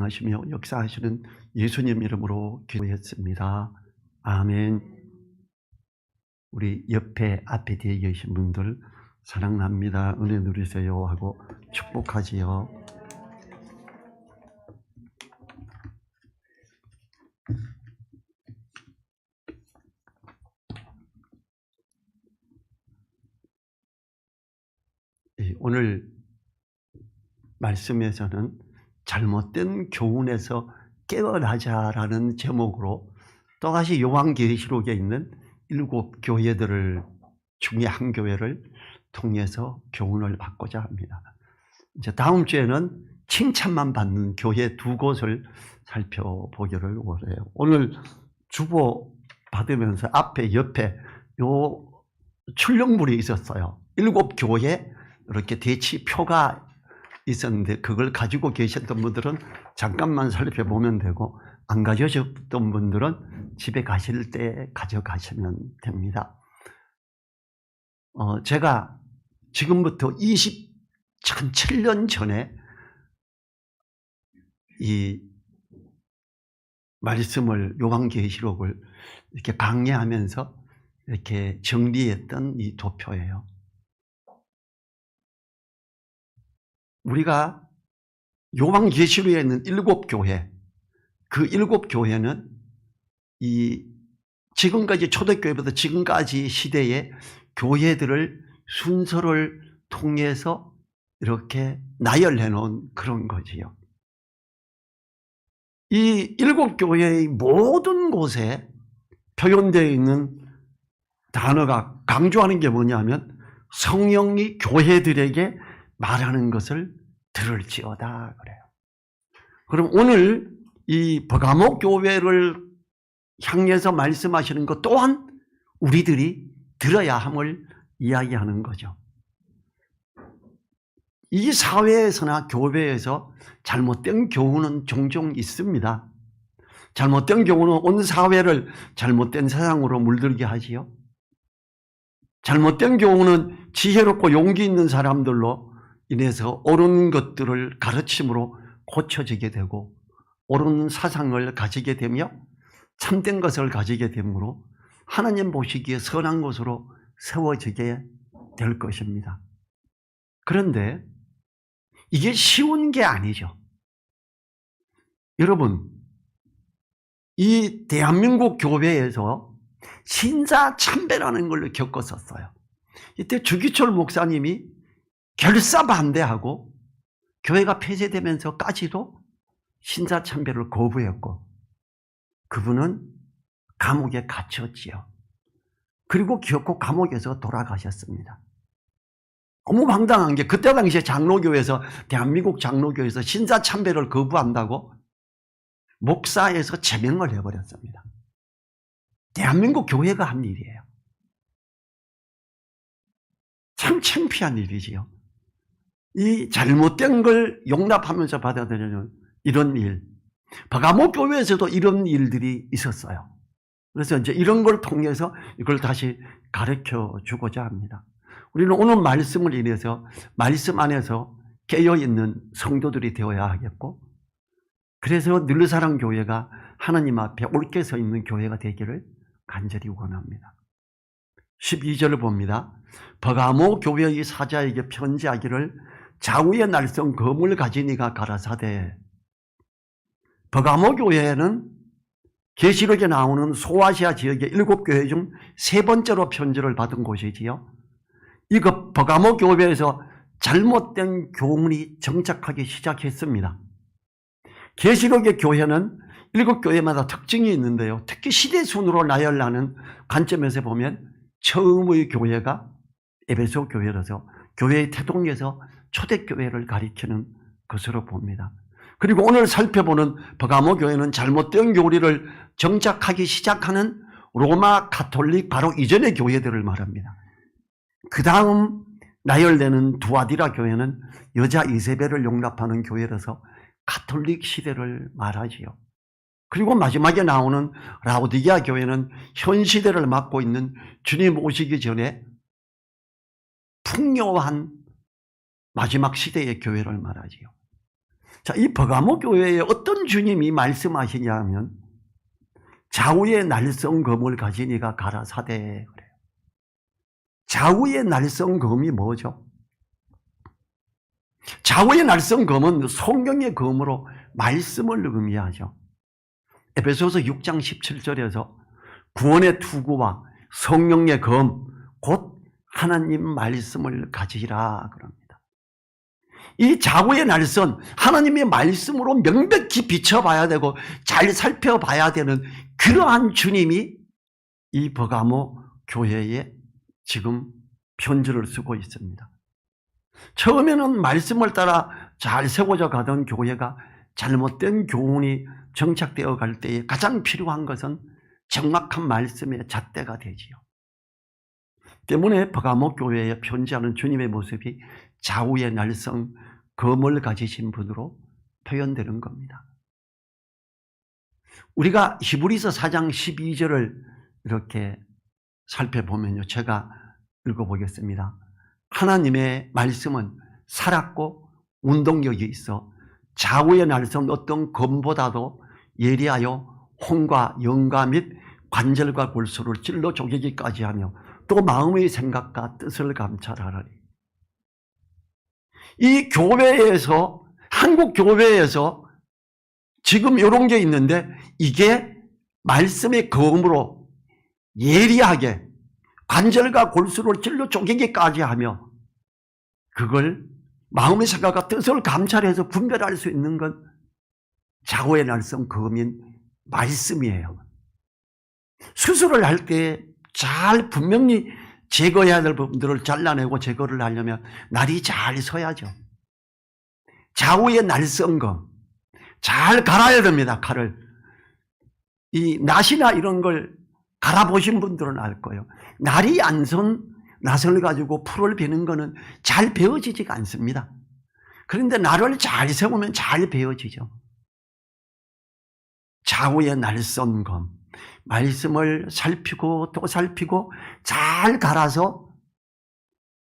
하시며 역사하시는 예수님 이름으로 기도했습니다. 아멘. 우리 옆에 앞에 뒤에 계신 분들 사랑합니다. 은혜 누리세요 하고 축복하지요. 오늘 말씀에서는 잘못된 교훈에서 깨어나자라는 제목으로 또다시 요한계시록에 있는 7 교회들을 중에 한 교회를 통해서 교훈을 받고자 합니다. 이제 다음 주에는 칭찬만 받는 교회 2곳을 살펴보기를 원해요. 오늘 주보 받으면서 앞에 옆에 요 출력물이 있었어요. 7 교회 이렇게 대치표가 있었는데 그걸 가지고 계셨던 분들은 잠깐만 살펴보면 되고 안 가져오셨던 분들은 집에 가실 때 가져가시면 됩니다. 제가 지금부터 27년 전에 이 말씀을 요한계시록을 이렇게 강의하면서 이렇게 정리했던 이 도표예요. 우리가 요한계시록에 있는 7 교회, 그 7 교회는 이 지금까지 초대교회부터 지금까지 시대의 교회들을 순서를 통해서 이렇게 나열해 놓은 그런 거지요. 이 7 교회의 모든 곳에 표현되어 있는 단어가 강조하는 게 뭐냐면 성령이 교회들에게 말하는 것을 들을지어다 그래요. 그럼 오늘 이 버가모 교회를 향해서 말씀하시는 것 또한 우리들이 들어야 함을 이야기하는 거죠. 이 사회에서나 교회에서 잘못된 교훈은 종종 있습니다. 잘못된 교훈은 온 사회를 잘못된 세상으로 물들게 하지요. 잘못된 교훈은 지혜롭고 용기 있는 사람들로 인해서 옳은 것들을 가르침으로 고쳐지게 되고 옳은 사상을 가지게 되며 참된 것을 가지게 되므로 하나님 보시기에 선한 것으로 세워지게 될 것입니다. 그런데 이게 쉬운 게 아니죠. 여러분, 이 대한민국 교회에서 신사참배라는 걸 겪었었어요. 이때 주기철 목사님이 결사 반대하고 교회가 폐쇄되면서까지도 신사참배를 거부했고 그분은 감옥에 갇혔지요. 그리고 기어코 감옥에서 돌아가셨습니다. 너무 황당한 게 그때 당시에 장로교회에서 대한민국 장로교회에서 신사참배를 거부한다고 목사에서 제명을 해버렸습니다. 대한민국 교회가 한 일이에요. 참 창피한 일이지요. 이 잘못된 걸 용납하면서 받아들이는 이런 일. 버가모 교회에서도 이런 일들이 있었어요. 그래서 이제 이런 걸 통해서 이걸 다시 가르쳐 주고자 합니다. 우리는 오늘 말씀을 인해서 말씀 안에서 깨어있는 성도들이 되어야 하겠고 그래서 늘사랑교회가 하나님 앞에 옳게 서 있는 교회가 되기를 간절히 원합니다. 12절을 봅니다. 버가모 교회의 사자에게 편지하기를 좌우의 날성 검을 가진 이가 가라사대. 버가모 교회는 계시록에 나오는 소아시아 지역의 7 교회 중 3번째로 편지를 받은 곳이지요. 이거 버가모 교회에서 잘못된 교훈이 정착하기 시작했습니다. 계시록의 교회는 7 교회마다 특징이 있는데요. 특히 시대 순으로 나열하는 관점에서 보면 처음의 교회가 에베소 교회라서 교회의 태동에서 초대교회를 가리키는 것으로 봅니다. 그리고 오늘 살펴보는 버가모 교회는 잘못된 교리를 정착하기 시작하는 로마 가톨릭 바로 이전의 교회들을 말합니다. 그 다음 나열되는 두아디라 교회는 여자 이세벨을 용납하는 교회라서 가톨릭 시대를 말하지요. 그리고 마지막에 나오는 라오디게아 교회는 현 시대를 맡고 있는 주님 오시기 전에 풍요한 마지막 시대의 교회를 말하지요. 자, 이 버가모 교회에 어떤 주님이 말씀하시냐 하면 좌우의 날성검을 가진 이가 가라 사대 그래요. 좌우의 날성검이 뭐죠? 좌우의 날성검은 성경의 검으로 말씀을 의미하죠. 에베소서 6장 17절에서 구원의 투구와 성령의 검, 곧 하나님 말씀을 가지라 그럽니다. 이 좌우의 날선, 하나님의 말씀으로 명백히 비춰봐야 되고 잘 살펴봐야 되는 그러한 주님이 이 버가모 교회에 지금 편지를 쓰고 있습니다. 처음에는 말씀을 따라 잘 세워져 가던 교회가 잘못된 교훈이 정착되어 갈 때에 가장 필요한 것은 정확한 말씀의 잣대가 되지요. 때문에 버가모 교회에 편지하는 주님의 모습이 좌우의 날성 검을 가지신 분으로 표현되는 겁니다. 우리가 히브리서 4장 12절을 이렇게 살펴보면요, 제가 읽어보겠습니다. 하나님의 말씀은 살았고 운동력이 있어 좌우의 날선 어떤 검보다도 예리하여 혼과 영과 및 관절과 골수를 찔러 쪼개기까지 하며 또 마음의 생각과 뜻을 감찰하라니. 이 교회에서, 한국 교회에서 지금 이런 게 있는데 이게 말씀의 검으로 예리하게 관절과 골수를 찔러 쪼개기까지 하며 그걸 마음의 생각과 뜻을 감찰해서 분별할 수 있는 건 좌우의 날성 검인 말씀이에요. 수술을 할 때 잘 분명히 제거해야 될 부분들을 잘라내고 제거를 하려면 날이 잘 서야죠. 좌우의 날성검 잘 갈아야 됩니다. 칼을. 이 낫이나 이런 걸 갈아보신 분들은 알 거예요. 날이 안 선 낫을 가지고 풀을 베는 거는 잘 베어지지가 않습니다. 그런데 날을 잘 세우면 잘 베어지죠. 좌우의 날선검, 말씀을 살피고 또 살피고 잘 갈아서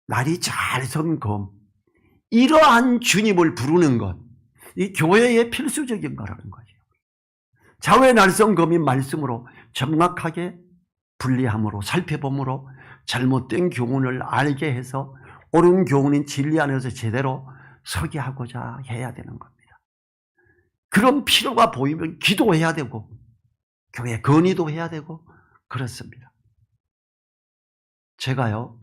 날이 잘 선 검, 이러한 주님을 부르는 것, 이 교회의 필수적인 거라는 거죠. 좌우의 날선검인 말씀으로 정확하게 분리함으로 살펴봄으로 잘못된 교훈을 알게 해서 옳은 교훈인 진리 안에서 제대로 서게 하고자 해야 되는 겁니다. 그런 필요가 보이면 기도해야 되고 교회 건의도 해야 되고 그렇습니다. 제가요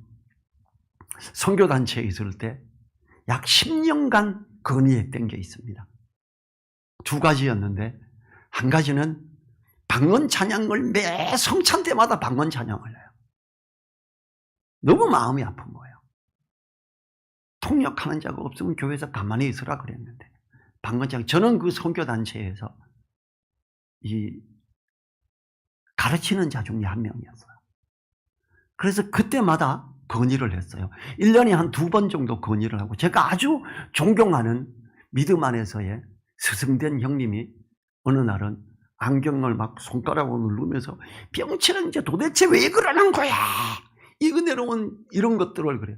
선교단체에 있을 때 약 10년간 건의했던 게 있습니다. 두 가지였는데 한 가지는 방언 찬양을 매 성찬 때마다 방언 찬양을 해요. 너무 마음이 아픈 거예요. 통역하는 자가 없으면 교회에서 가만히 있으라 그랬는데 방언 찬양, 저는 그 선교단체에서 이 가르치는 자 중에 한 명이었어요. 그래서 그때마다 건의를 했어요. 1년에 한 2번 정도 건의를 하고 제가 아주 존경하는 믿음 안에서의 스승된 형님이 어느 날은 안경을 막 손가락으로 누르면서 병치는 이제 도대체 왜 그러는 거야? 이 은혜로운 이런 것들을 그래요.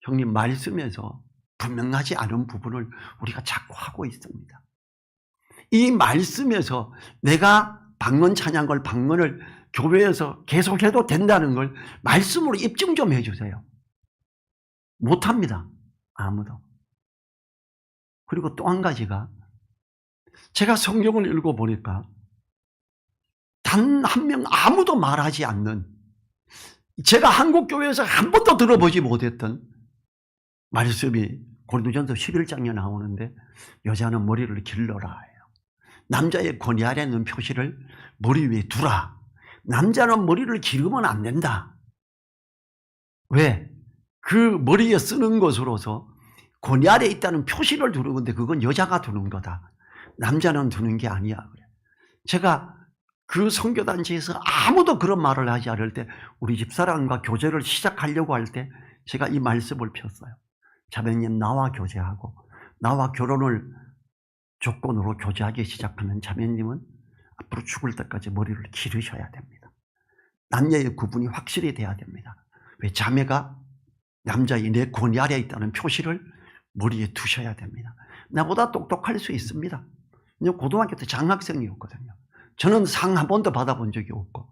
형님 말씀에서 분명하지 않은 부분을 우리가 자꾸 하고 있습니다. 이 말씀에서 내가 방언 찬양을 방언을 교회에서 계속해도 된다는 걸 말씀으로 입증 좀 해주세요. 못합니다. 아무도. 그리고 또 한 가지가 제가 성경을 읽어보니까 단 한 명 아무도 말하지 않는 제가 한국교회에서 한 번도 들어보지 못했던 말씀이 고린도전서 11장에 나오는데 여자는 머리를 길러라 해요. 남자의 권위 아래 있는 표시를 머리 위에 두라. 남자는 머리를 기르면 안 된다. 왜? 그 머리에 쓰는 것으로서 권위 아래 있다는 표시를 두는 건데 그건 여자가 두는 거다. 남자는 두는 게 아니야. 제가 그 선교단체에서 아무도 그런 말을 하지 않을 때 우리 집사람과 교제를 시작하려고 할 때 제가 이 말씀을 폈어요. 자매님 나와 교제하고 나와 결혼을 조건으로 교제하기 시작하는 자매님은 앞으로 죽을 때까지 머리를 기르셔야 됩니다. 남녀의 구분이 확실히 돼야 됩니다. 왜? 자매가 남자의 내 권위 아래에 있다는 표시를 머리에 두셔야 됩니다. 나보다 똑똑할 수 있습니다. 고등학교 때 장학생이었거든요. 저는 상 한 번도 받아본 적이 없고.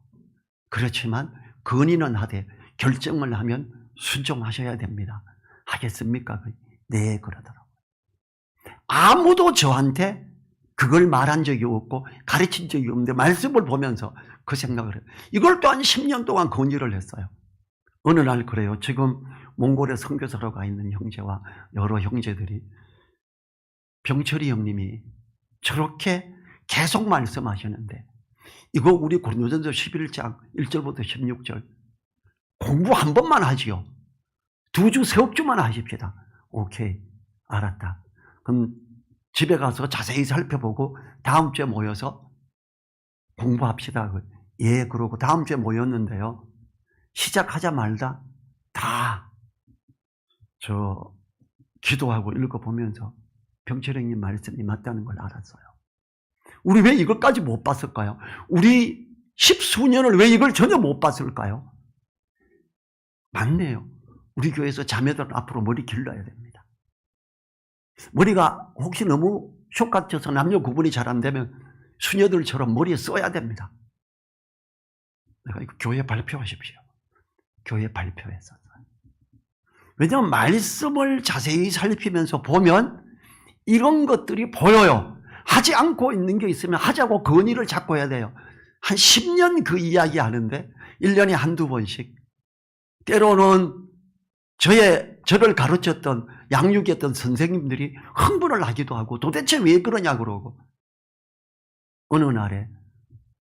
그렇지만 건의는 하되 결정을 하면 순종하셔야 됩니다. 하겠습니까? 네, 그러더라고요. 아무도 저한테 그걸 말한 적이 없고 가르친 적이 없는데 말씀을 보면서 그 생각을 해요. 이걸 또한 10년 동안 건의를 했어요. 어느 날 그래요. 지금 몽골에 선교사로 가 있는 형제와 여러 형제들이 병철이 형님이 저렇게 계속 말씀하시는데 이거 우리 고린도전서 11장 1절부터 16절 공부 한 번만 하지요. 2주, 3억주만 하십시다. 오케이, 알았다. 그럼 집에 가서 자세히 살펴보고 다음 주에 모여서 공부합시다. 예, 그러고 다음 주에 모였는데요. 시작하자마자 다 기도하고 읽어보면서 병철 형님 말씀이 맞다는 걸 알았어요. 우리 왜 이것까지 못 봤을까요? 우리 10수년을 왜 이걸 전혀 못 봤을까요? 맞네요. 우리 교회에서 자매들은 앞으로 머리 길러야 됩니다. 머리가 혹시 너무 숏같아서 남녀 구분이 잘 안 되면 수녀들처럼 머리에 써야 됩니다. 내가 이거 교회 발표하십시오. 교회 발표했었어요. 왜냐하면 말씀을 자세히 살피면서 보면 이런 것들이 보여요. 하지 않고 있는 게 있으면 하자고 건의를 자꾸 해야 돼요. 한 10년 그 이야기 하는데 1년에 한두 번씩 때로는 저를 가르쳤던 양육했던 선생님들이 흥분을 하기도 하고 도대체 왜 그러냐 그러고 어느 날에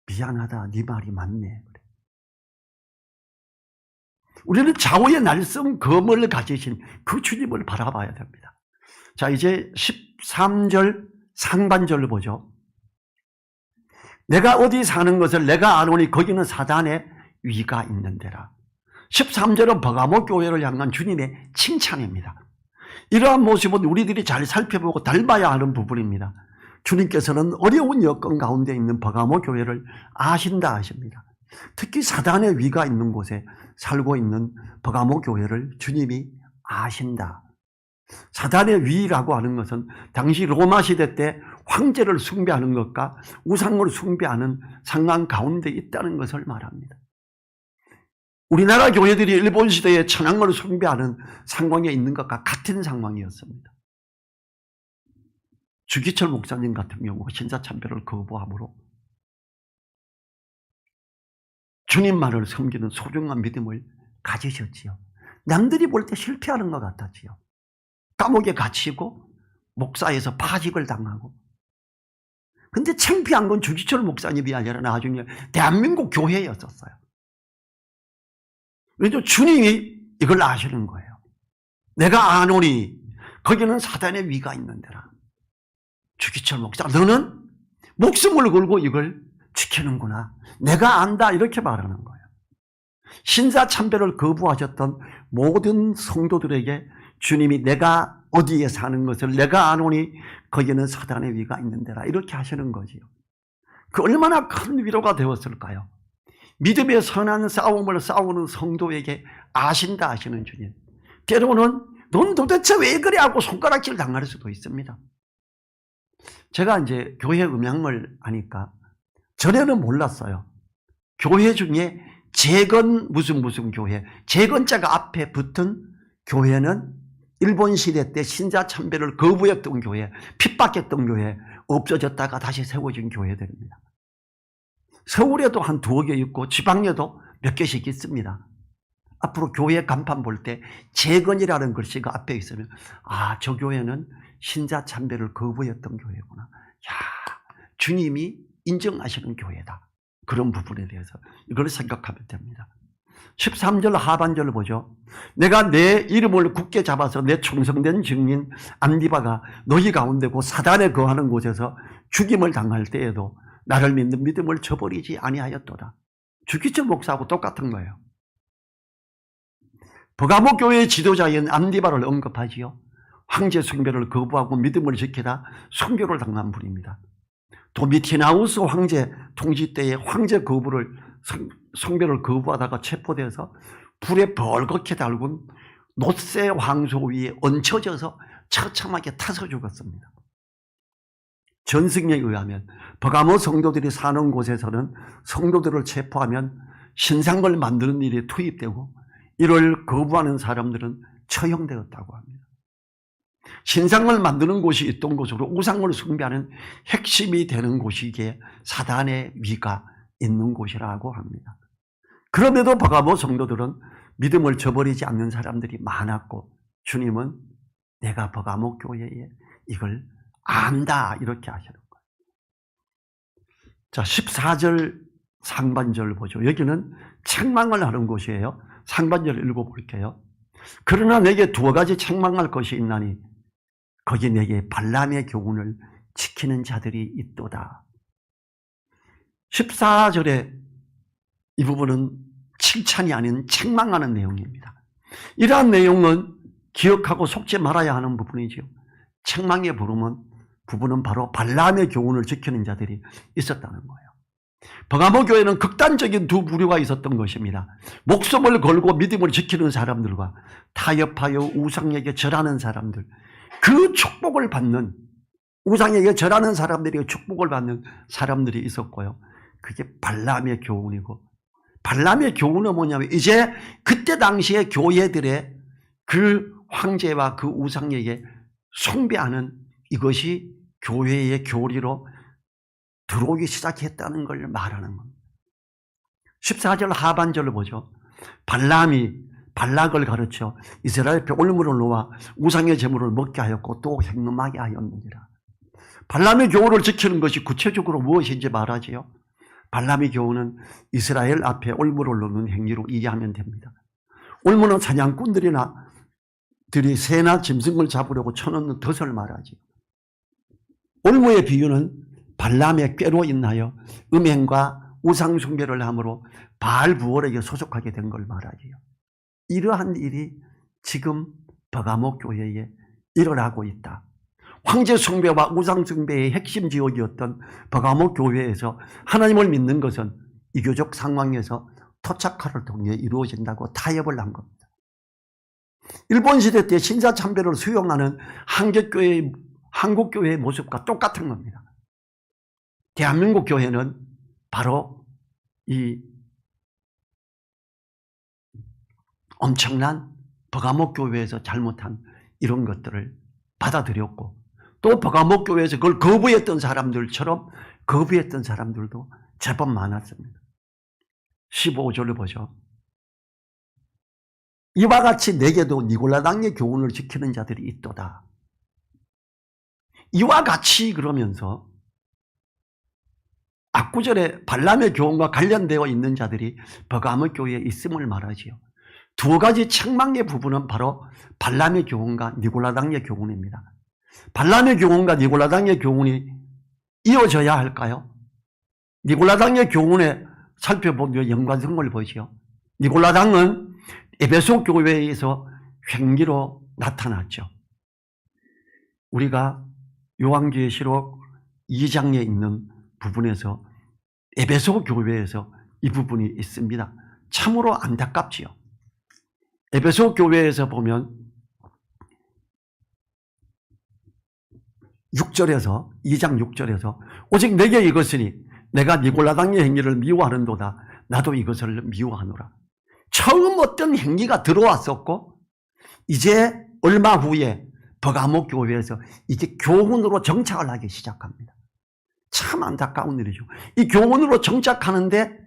미안하다 네 말이 맞네. 우리는 좌우의 날쌘 검을 가지신 그 주님을 바라봐야 됩니다. 자, 이제 13절 상반절을 보죠. 내가 어디 사는 것을 내가 아노니 거기는 사단의 위가 있는 데라. 13절은 버가모 교회를 향한 주님의 칭찬입니다. 이러한 모습은 우리들이 잘 살펴보고 닮아야 하는 부분입니다. 주님께서는 어려운 여건 가운데 있는 버가모 교회를 아신다 하십니다. 특히 사단의 위가 있는 곳에 살고 있는 버가모 교회를 주님이 아신다. 사단의 위라고 하는 것은 당시 로마 시대 때 황제를 숭배하는 것과 우상을 숭배하는 상황 가운데 있다는 것을 말합니다. 우리나라 교회들이 일본 시대에 천황을 숭배하는 상황에 있는 것과 같은 상황이었습니다. 주기철 목사님 같은 경우 신사참배를 거부함으로 주님만을 섬기는 소중한 믿음을 가지셨지요. 남들이 볼 때 실패하는 것 같았지요. 감옥에 갇히고 목사에서 파직을 당하고. 근데 창피한 건 주기철 목사님이 아니라 나중에 대한민국 교회였었어요. 왜냐하면 주님이 이걸 아시는 거예요. 내가 아노니 거기는 사단의 위가 있는 데라. 주기철 목사 너는 목숨을 걸고 이걸 지키는구나. 내가 안다 이렇게 말하는 거예요. 신사참배를 거부하셨던 모든 성도들에게 주님이 내가 어디에 사는 것을 내가 아노니 거기는 사단의 위가 있는 데라 이렇게 하시는 거지요. 그 얼마나 큰 위로가 되었을까요? 믿음의 선한 싸움을 싸우는 성도에게 아신다 하시는 주님. 때로는 넌 도대체 왜 그래 하고 손가락질 당할 수도 있습니다. 제가 이제 교회 음향을 하니까 전에는 몰랐어요. 교회 중에 재건 무슨 교회, 재건자가 앞에 붙은 교회는 일본 시대 때 신사참배를 거부했던 교회, 핍박했던 교회, 없어졌다가 다시 세워진 교회들입니다. 서울에도 한 2개 있고 지방에도 몇 개씩 있습니다. 앞으로 교회 간판 볼 때 재건이라는 글씨가 앞에 있으면 아, 저 교회는 신사참배를 거부했던 교회구나. 야, 주님이 인정하시는 교회다. 그런 부분에 대해서 이걸 생각하면 됩니다. 13절 하반절을 보죠. 내가 내 이름을 굳게 잡아서 내 충성된 증인 안디바가 너희 가운데 고 사단에 거하는 곳에서 죽임을 당할 때에도 나를 믿는 믿음을 저버리지 아니하였도다. 주기철 목사하고 똑같은 거예요. 버가모 교회의 지도자인 안디바를 언급하지요. 황제 숭배를 거부하고 믿음을 지키다 순교를 당한 분입니다. 도미티나우스 황제 통치 때에 황제 숭배를 거부하다가 체포돼서 불에 벌겋게 달군 놋새 황소 위에 얹혀져서 처참하게 타서 죽었습니다. 전승에 의하면 버가모 성도들이 사는 곳에서는 성도들을 체포하면 신상을 만드는 일에 투입되고 이를 거부하는 사람들은 처형되었다고 합니다. 신상을 만드는 곳이 있던 곳으로 우상을 숭배하는 핵심이 되는 곳이 이게 사단의 위가 있는 곳이라고 합니다. 그럼에도 버가모 성도들은 믿음을 저버리지 않는 사람들이 많았고 주님은 내가 버가모 교회에 이걸 안다 이렇게 하시는 거예요. 자, 14절 상반절 보죠. 여기는 책망을 하는 곳이에요. 상반절 읽어볼게요. 그러나 내게 두어 가지 책망할 것이 있나니 거기 내게 발람의 교훈을 지키는 자들이 있도다. 14절에 이 부분은 칭찬이 아닌 책망하는 내용입니다. 이러한 내용은 기억하고 속지 말아야 하는 부분이죠. 책망의 부분은 바로 발람의 교훈을 지키는 자들이 있었다는 거예요. 버가모 교회는 극단적인 두 부류가 있었던 것입니다. 목숨을 걸고 믿음을 지키는 사람들과 타협하여 우상에게 절하는 사람들, 그 축복을 받는, 우상에게 절하는 사람들이 축복을 받는 사람들이 있었고요. 그게 발람의 교훈이고, 발람의 교훈은 뭐냐면 이제 그때 당시에 교회들의 그 황제와 그 우상에게 숭배하는 이것이 교회의 교리로 들어오기 시작했다는 걸 말하는 겁니다. 14절 하반절을 보죠. 발람이 발락을 가르쳐 이스라엘 앞에 올무를 놓아 우상의 제물을 먹게 하였고 또 행음하게 하였느니라. 발람의 교훈을 지키는 것이 구체적으로 무엇인지 말하지요. 발람의 교훈은 이스라엘 앞에 올무를 놓는 행위로 이해하면 됩니다. 올무는 사냥꾼들이나 들이 새나 짐승을 잡으려고 쳐놓는 덫을 말하지. 올무의 비유는 발람의 꾀로 인하여 음행과 우상 숭배를 함으로 바알 부월에게 소속하게 된 걸 말하지요. 이러한 일이 지금 버가모 교회에 일어나고 있다. 황제 숭배와 우상 숭배의 핵심 지역이었던 버가모 교회에서 하나님을 믿는 것은 이교적 상황에서 토착화를 통해 이루어진다고 타협을 한 겁니다. 일본 시대 때 신사참배를 수용하는 한국교회의 모습과 똑같은 겁니다. 대한민국 교회는 바로 이 엄청난 버가모 교회에서 잘못한 이런 것들을 받아들였고 또 버가모 교회에서 그걸 거부했던 사람들처럼 거부했던 사람들도 제법 많았습니다. 15절을 보죠. 이와 같이 내게도 니골라당의 교훈을 지키는 자들이 있도다. 이와 같이 그러면서 앞구절에 발람의 교훈과 관련되어 있는 자들이 버가모 교회에 있음을 말하지요. 두 가지 책망의 부분은 바로 발람의 교훈과 니골라당의 교훈입니다. 발람의 교훈과 니골라당의 교훈이 이어져야 할까요? 니골라당의 교훈에 살펴보면 연관성을 보지요. 니골라당은 에베소 교회에서 횡기로 나타났죠. 우리가 요한계시록 2장에 있는 부분에서 에베소 교회에서 이 부분이 있습니다. 참으로 안타깝지요. 에베소 교회에서 보면 6절에서 2장 6절에서 오직 내게 이것이니 내가 니골라당의 행위를 미워하는도다. 나도 이것을 미워하노라. 처음 어떤 행위가 들어왔었고 이제 얼마 후에 버가모 교회에서 이게 교훈으로 정착을 하기 시작합니다. 참 안타까운 일이죠. 이 교훈으로 정착하는데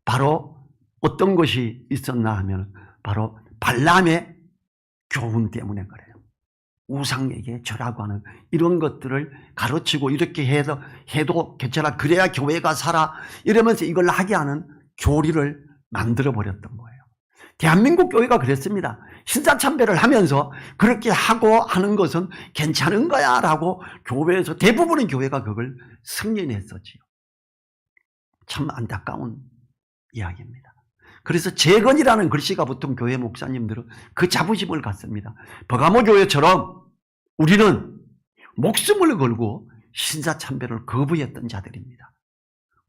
바로 어떤 것이 있었나 하면 바로 발람의 교훈 때문에 그래요. 우상에게 절하고 하는 이런 것들을 가르치고 이렇게 해도 괜찮아. 그래야 교회가 살아. 이러면서 이걸 하게 하는 교리를 만들어버렸던 거예요. 대한민국 교회가 그랬습니다. 신사참배를 하면서 그렇게 하고 하는 것은 괜찮은 거야 라고 교회에서 대부분의 교회가 그걸 승인했었지요. 참 안타까운 이야기입니다. 그래서 재건이라는 글씨가 붙은 교회 목사님들은 그 자부심을 갖습니다. 버가모 교회처럼 우리는 목숨을 걸고 신사참배를 거부했던 자들입니다.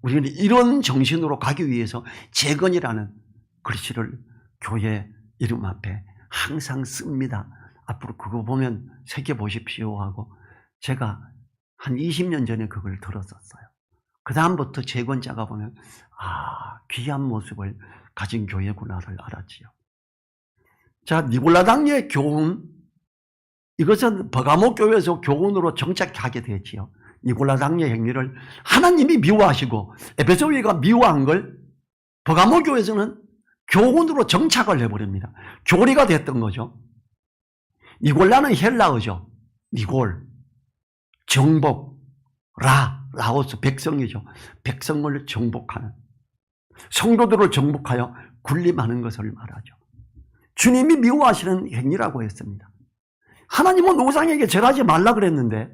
우리는 이런 정신으로 가기 위해서 재건이라는 글씨를 교회 이름 앞에 항상 씁니다. 앞으로 그거 보면 새겨보십시오 하고 제가 한 20년 전에 그걸 들었었어요. 그 다음부터 재건자가 보면 귀한 모습을 가진 교회구나를 알았지요. 자, 니골라당의 교훈, 이것은 버가모 교회에서 교훈으로 정착하게 되지요. 니골라당의 행위를 하나님이 미워하시고 에베소 교회가 미워한 걸 버가모 교회에서는 교훈으로 정착을 해버립니다. 교리가 됐던 거죠. 니골라는 헬라어죠. 니골, 정복, 라오스, 백성이죠. 백성을 정복하는, 성도들을 정복하여 군림하는 것을 말하죠. 주님이 미워하시는 행위라고 했습니다. 하나님은 우상에게 절하지 말라 그랬는데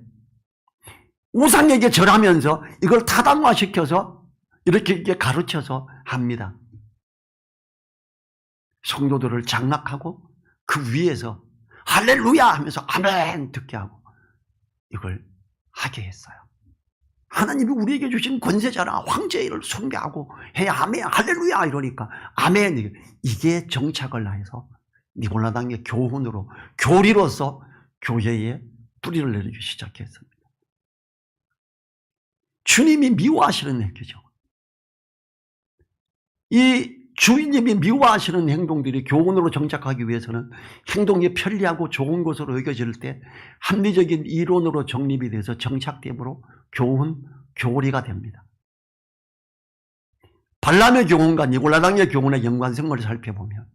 우상에게 절하면서 이걸 타당화시켜서 이렇게 가르쳐서 합니다. 성도들을 장악하고 그 위에서 할렐루야 하면서 아멘 듣게 하고 이걸 하게 했어요. 하나님이 우리에게 주신 권세자라 황제를 숭배하고 해야 아멘 할렐루야 이러니까 아멘, 이게 정착을 해서 니골라당의 교훈으로 교리로서 교회에 뿌리를 내리기 시작했습니다. 주님이 미워하시는 행위죠. 이 주인님이 미워하시는 행동들이 교훈으로 정착하기 위해서는 행동이 편리하고 좋은 것으로 여겨질 때 합리적인 이론으로 정립이 돼서 정착됨으로 교훈, 교리가 됩니다. 발람의 교훈과 니골라당의 교훈의 연관성을 살펴보면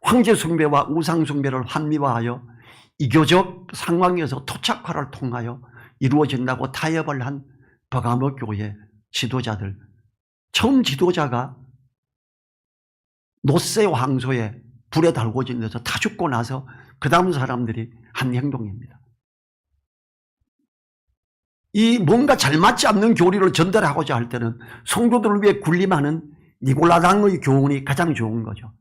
황제 숭배와 우상 숭배를 합리화하여 이교적 상황에서 토착화를 통하여 이루어진다고 타협을 한 버가모 교회 지도자들, 처음 지도자가 노세 황소에 불에 달궈진 데서 다 죽고 나서 그 다음 사람들이 한 행동입니다. 이 뭔가 잘 맞지 않는 교리를 전달하고자 할 때는 성도들을 위해 군림하는 니골라당의 교훈이 가장 좋은 거죠.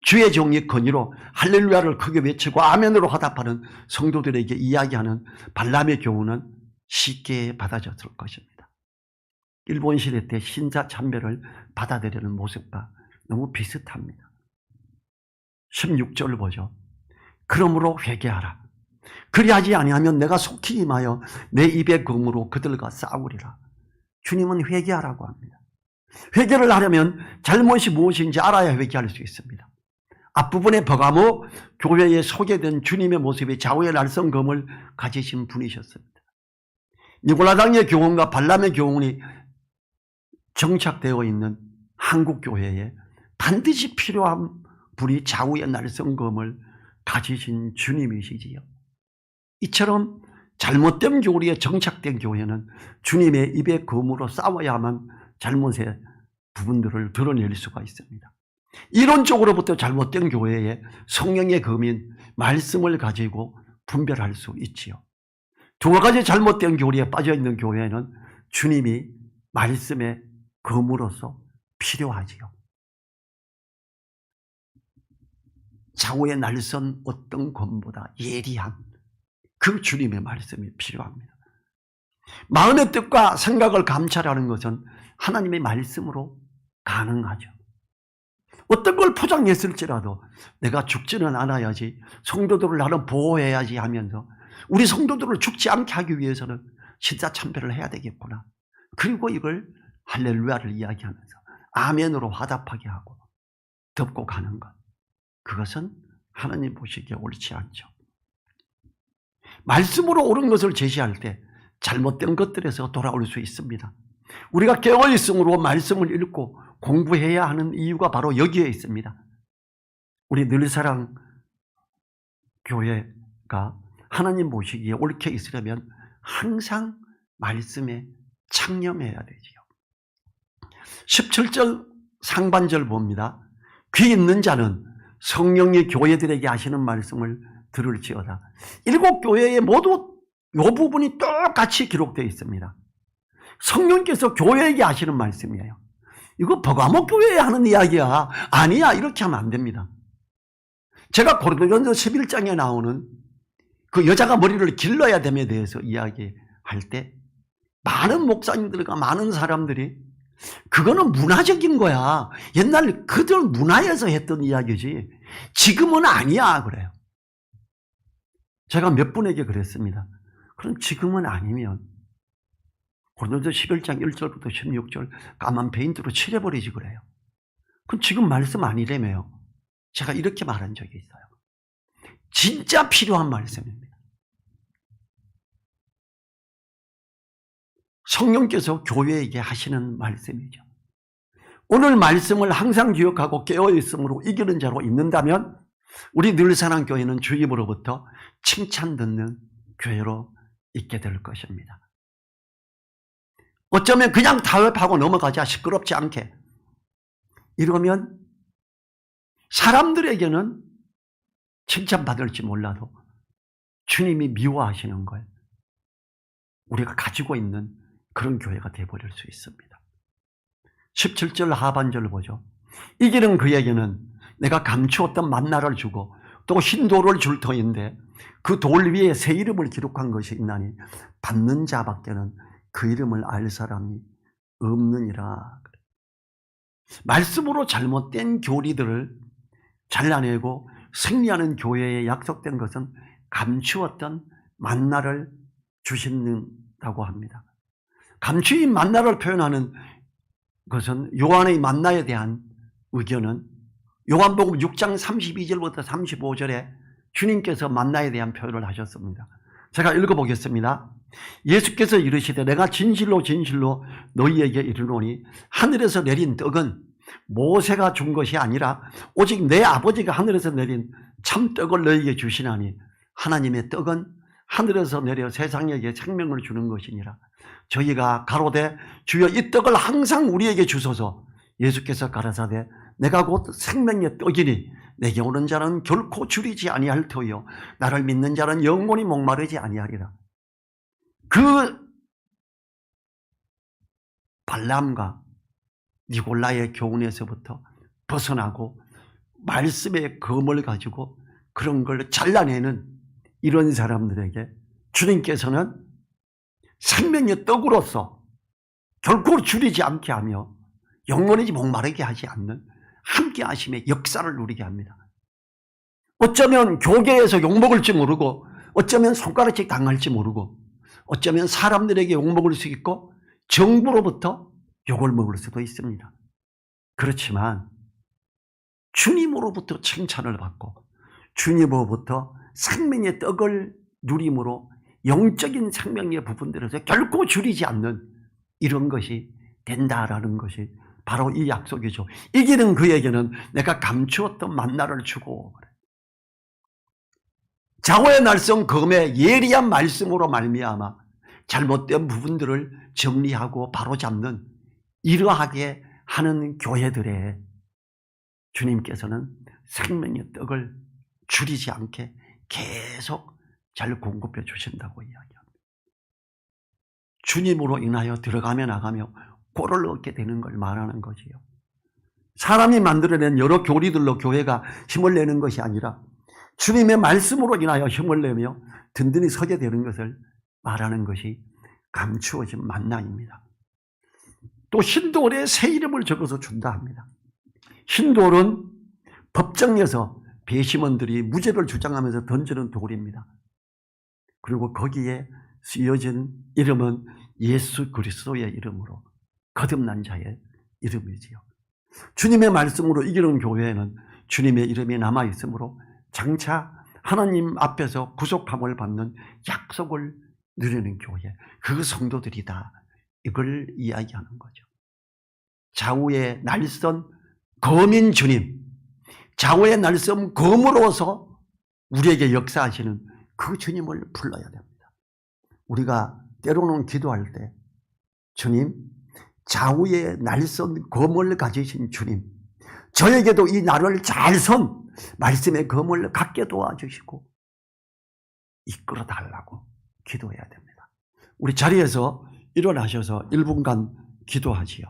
주의 종이 건의로 할렐루야를 크게 외치고 아멘으로 화답하는 성도들에게 이야기하는 발람의 교훈은 쉽게 받아졌을 것입니다. 일본 시대 때 신자 참배를 받아들이는 모습과 너무 비슷합니다. 16절 보죠. 그러므로 회개하라. 그리하지 아니하면 내가 속히 임하여 내 입의 검으로 그들과 싸우리라. 주님은 회개하라고 합니다. 회개를 하려면 잘못이 무엇인지 알아야 회개할 수 있습니다. 앞부분에 버가모 교회에 소개된 주님의 모습이 좌우의 날성검을 가지신 분이셨습니다. 니골라당의 교훈과 발람의 교훈이 정착되어 있는 한국 교회에 반드시 필요한 분이 좌우의 날성검을 가지신 주님이시지요. 이처럼 잘못된 교리에 정착된 교회는 주님의 입의 검으로 싸워야만 잘못의 부분들을 드러낼 수가 있습니다. 이론적으로부터 잘못된 교회에 성령의 검인 말씀을 가지고 분별할 수 있지요. 두 가지 잘못된 교리에 빠져있는 교회는 주님이 말씀의 검으로서 필요하지요. 좌우의 날선 어떤 검보다 예리한 그 주님의 말씀이 필요합니다. 마음의 뜻과 생각을 감찰하는 것은 하나님의 말씀으로 가능하죠. 어떤 걸 포장했을지라도 내가 죽지는 않아야지, 성도들을 나는 보호해야지 하면서 우리 성도들을 죽지 않게 하기 위해서는 신자 참배를 해야 되겠구나. 그리고 이걸 할렐루야를 이야기하면서 아멘으로 화답하게 하고 덮고 가는 것, 그것은 하나님 보시기에 옳지 않죠. 말씀으로 옳은 것을 제시할 때 잘못된 것들에서 돌아올 수 있습니다. 우리가 깨어있음으로 말씀을 읽고 공부해야 하는 이유가 바로 여기에 있습니다. 우리 늘사랑 교회가 하나님 보시기에 옳게 있으려면 항상 말씀에 창념해야 되지요. 17절 상반절 봅니다. 귀 있는 자는 성령이 교회들에게 하시는 말씀을 들을지어다. 7교회에 모두 이 부분이 똑같이 기록되어 있습니다. 성령께서 교회에게 하시는 말씀이에요. 이거 버가모 교회에 하는 이야기야. 아니야, 이렇게 하면 안 됩니다. 제가 고린도전서 11장에 나오는 그 여자가 머리를 길러야 됨에 대해서 이야기할 때 많은 목사님들과 많은 사람들이 그거는 문화적인 거야. 옛날 그들 문화에서 했던 이야기지 지금은 아니야 그래요. 제가 몇 분에게 그랬습니다. 그럼 지금은 아니면 고린도서 11장 1절부터 16절 까만 페인트로 칠해버리지 그래요. 그럼 지금 말씀 아니라며요. 제가 이렇게 말한 적이 있어요. 진짜 필요한 말씀입니다. 성령께서 교회에게 하시는 말씀이죠. 오늘 말씀을 항상 기억하고 깨어있음으로 이기는 자로 있는다면 우리 늘사랑교회는 주님으로부터 칭찬 듣는 교회로 있게 될 것입니다. 어쩌면 그냥 타협하고 넘어가자, 시끄럽지 않게. 이러면 사람들에게는 칭찬받을지 몰라도 주님이 미워하시는 걸 우리가 가지고 있는 그런 교회가 되어버릴 수 있습니다. 17절 하반절 보죠. 이기는 그에게는 내가 감추었던 만나를 주고 또 흰 돌을 줄 터인데 그 돌 위에 새 이름을 기록한 것이 있나니 받는 자밖에는 그 이름을 알 사람이 없느니라. 말씀으로 잘못된 교리들을 잘라내고 승리하는 교회에 약속된 것은 감추었던 만나를 주신다고 합니다. 감추인 만나를 표현하는 것은 요한의 만나에 대한 의견은 요한복음 6장 32절부터 35절에 주님께서 만나에 대한 표현을 하셨습니다. 제가 읽어보겠습니다. 예수께서 이르시되 내가 진실로 진실로 너희에게 이르노니 하늘에서 내린 떡은 모세가 준 것이 아니라 오직 내 아버지가 하늘에서 내린 참떡을 너희에게 주시나니 하나님의 떡은 하늘에서 내려 세상에게 생명을 주는 것이니라. 저희가 가로되 주여 이 떡을 항상 우리에게 주소서. 예수께서 가라사대 내가 곧 생명의 떡이니 내게 오는 자는 결코 줄이지 아니할 터요 나를 믿는 자는 영원히 목마르지 아니하리라. 그 발람과 니골라의 교훈에서부터 벗어나고 말씀의 검을 가지고 그런 걸 잘라내는 이런 사람들에게 주님께서는 생명의 떡으로서 결코 줄이지 않게 하며 영원히 목마르게 하지 않는 함께 하심의 역사를 누리게 합니다. 어쩌면 교계에서 욕먹을지 모르고 어쩌면 손가락질 당할지 모르고 어쩌면 사람들에게 욕먹을 수 있고 정부로부터 욕을 먹을 수도 있습니다. 그렇지만 주님으로부터 칭찬을 받고 주님으로부터 생명의 떡을 누림으로 영적인 생명의 부분들에서 결코 줄이지 않는 이런 것이 된다라는 것이 바로 이 약속이죠. 이기는 그에게는 내가 감추었던 만나를 주고 장호의 날성 검의 예리한 말씀으로 말미암아 잘못된 부분들을 정리하고 바로잡는 이러하게 하는 교회들에 주님께서는 생명의 떡을 줄이지 않게 계속 잘 공급해 주신다고 이야기합니다. 주님으로 인하여 들어가며 나가며 꼴을 얻게 되는 걸 말하는 거지요. 사람이 만들어낸 여러 교리들로 교회가 힘을 내는 것이 아니라 주님의 말씀으로 인하여 힘을 내며 든든히 서게 되는 것을 말하는 것이 감추어진 만나입니다. 또 흰돌에 새 이름을 적어서 준다 합니다. 흰돌은 법정에서 배심원들이 무죄를 주장하면서 던지는 돌입니다. 그리고 거기에 쓰여진 이름은 예수 그리스도의 이름으로 거듭난 자의 이름이지요. 주님의 말씀으로 이기는 교회에는 주님의 이름이 남아있으므로 장차 하나님 앞에서 구속함을 받는 약속을 누리는 교회, 그 성도들이다. 이걸 이야기하는 거죠. 좌우의 날선 검인 주님, 좌우의 날선 검으로서 우리에게 역사하시는 그 주님을 불러야 됩니다. 우리가 때로는 기도할 때 주님, 좌우의 날선 검을 가지신 주님, 저에게도 이 나를 잘 선 말씀의 검을 갖게 도와주시고 이끌어 달라고 기도해야 됩니다. 우리 자리에서 일어나셔서 1분간 기도하지요.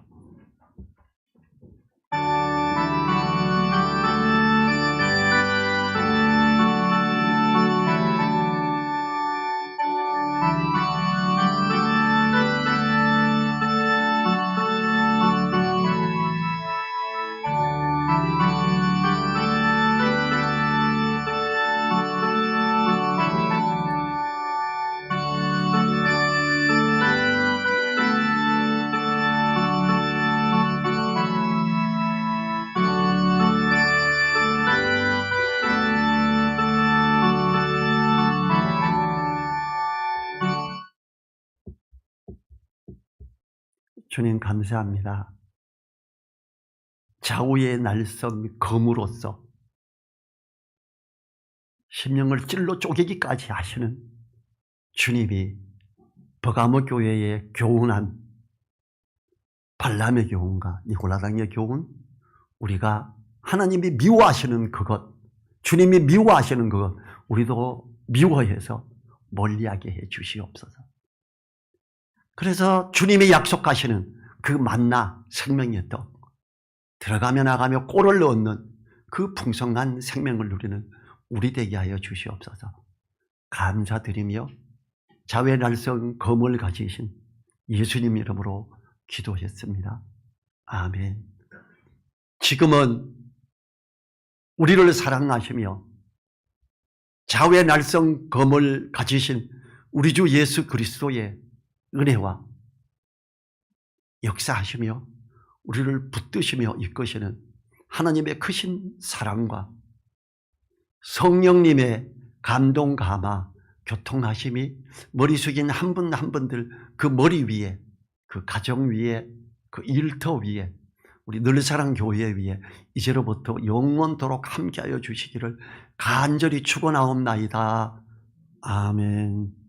주님 감사합니다. 좌우의 날선 검으로서 심령을 찔러 쪼개기까지 하시는 주님이 버가모 교회에 교훈한 발람의 교훈과 니고라당의 교훈, 우리가 하나님이 미워하시는 그것, 주님이 미워하시는 그것, 우리도 미워해서 멀리하게 해 주시옵소서. 그래서 주님이 약속하시는 그 만나 생명의 떡, 들어가며 나가며 꼴을 얻는 그 풍성한 생명을 누리는 우리 되게 하여 주시옵소서. 감사드리며 자외 날선 검을 가지신 예수님 이름으로 기도했습니다. 아멘. 지금은 우리를 사랑하시며 자외 날선 검을 가지신 우리 주 예수 그리스도의 은혜와 역사하시며 우리를 붙드시며 이끄시는 하나님의 크신 사랑과 성령님의 감동 감화 교통하심이 머리 숙인 한 분 한 분들 그 머리 위에, 그 가정 위에, 그 일터 위에, 우리 늘사랑 교회 위에 이제로부터 영원토록 함께하여 주시기를 간절히 축원하옵나이다. 아멘.